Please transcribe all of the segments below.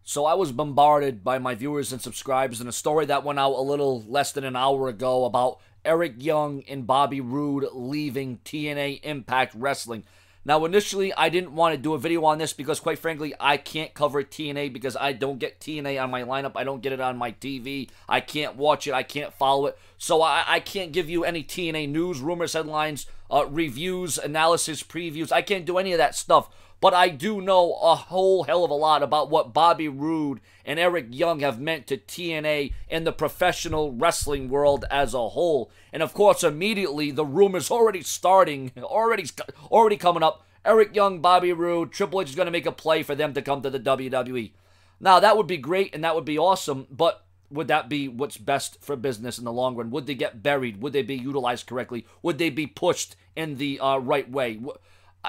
So I was bombarded by my viewers and subscribers in a story that went out a little less than an hour ago about Eric Young and Bobby Roode leaving TNA Impact Wrestling. Now, initially, I didn't want to do a video on this because, quite frankly, I can't cover TNA because I don't get TNA on my lineup. I don't get it on my TV. I can't watch it. I can't follow it. So I can't give you any TNA news, rumors, headlines, reviews, analysis, previews. I can't do any of that stuff. But I do know a whole hell of a lot about what Bobby Roode and Eric Young have meant to TNA and the professional wrestling world as a whole. And of course, immediately, the rumors already starting, already coming up. Eric Young, Bobby Roode, Triple H is going to make a play for them to come to the WWE. Now, that would be great and that would be awesome, but would that be what's best for business in the long run? Would they get buried? Would they be utilized correctly? Would they be pushed in the right way?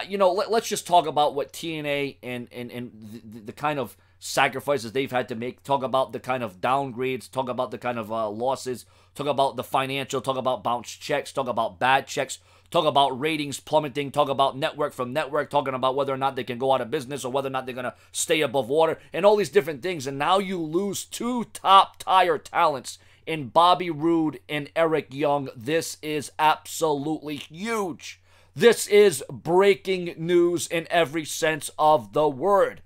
You know, let's just talk about what TNA and the kind of sacrifices they've had to make. Talk about the kind of downgrades. Talk about the kind of losses. Talk about the financial. Talk about bounced checks. Talk about bad checks. Talk about ratings plummeting. Talk about network from network. Talking about whether or not they can go out of business or whether or not they're going to stay above water. And all these different things. And now you lose two top-tier talents in Bobby Roode and Eric Young. This is absolutely huge. This is breaking news in every sense of the word.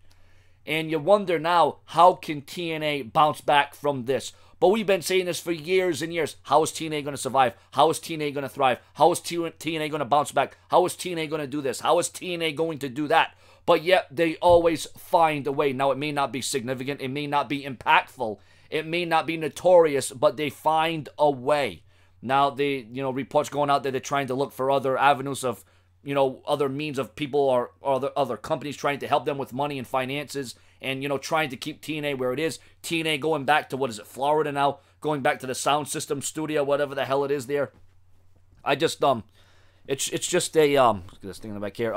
And you wonder now, how can TNA bounce back from this? But we've been saying this for years and years. How is TNA going to survive? How is TNA going to thrive? How is TNA going to bounce back? How is TNA going to do this? How is TNA going to do that? But yet, they always find a way. Now, it may not be significant. It may not be impactful. It may not be notorious, but they find a way. Now, reports going out there, they're trying to look for other avenues of, other means of people or other companies trying to help them with money and finances and, trying to keep TNA where it is. TNA going back to, Florida now? Going back to the sound system studio, whatever the hell it is there. I just, it's just a, this thing in the back here.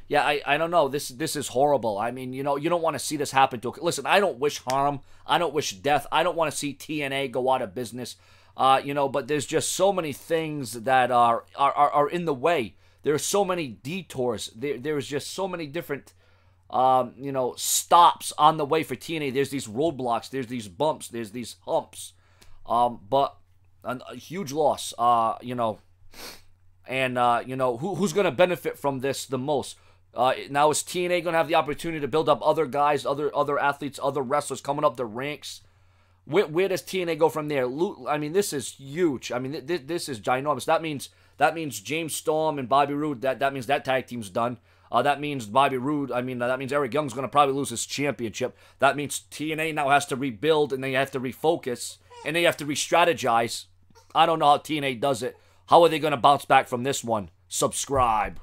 Yeah, I don't know. This is horrible. I mean, you don't want to see this happen to. Listen, I don't wish harm. I don't wish death. I don't want to see TNA go out of business. But there's just so many things that are in the way. There are so many detours. There's just so many different, stops on the way for TNA. There's these roadblocks. There's these bumps. There's these humps. But a huge loss, And, who's going to benefit from this the most? Now is TNA going to have the opportunity to build up other guys, other athletes, other wrestlers coming up the ranks? Where does TNA go from there? I mean, this is huge. I mean, this is ginormous. That means James Storm and Bobby Roode. That means that tag team's done. That means Bobby Roode. I mean, that means Eric Young's going to probably lose his championship. That means TNA now has to rebuild and they have to refocus and they have to re-strategize. I don't know how TNA does it. How are they going to bounce back from this one? Subscribe.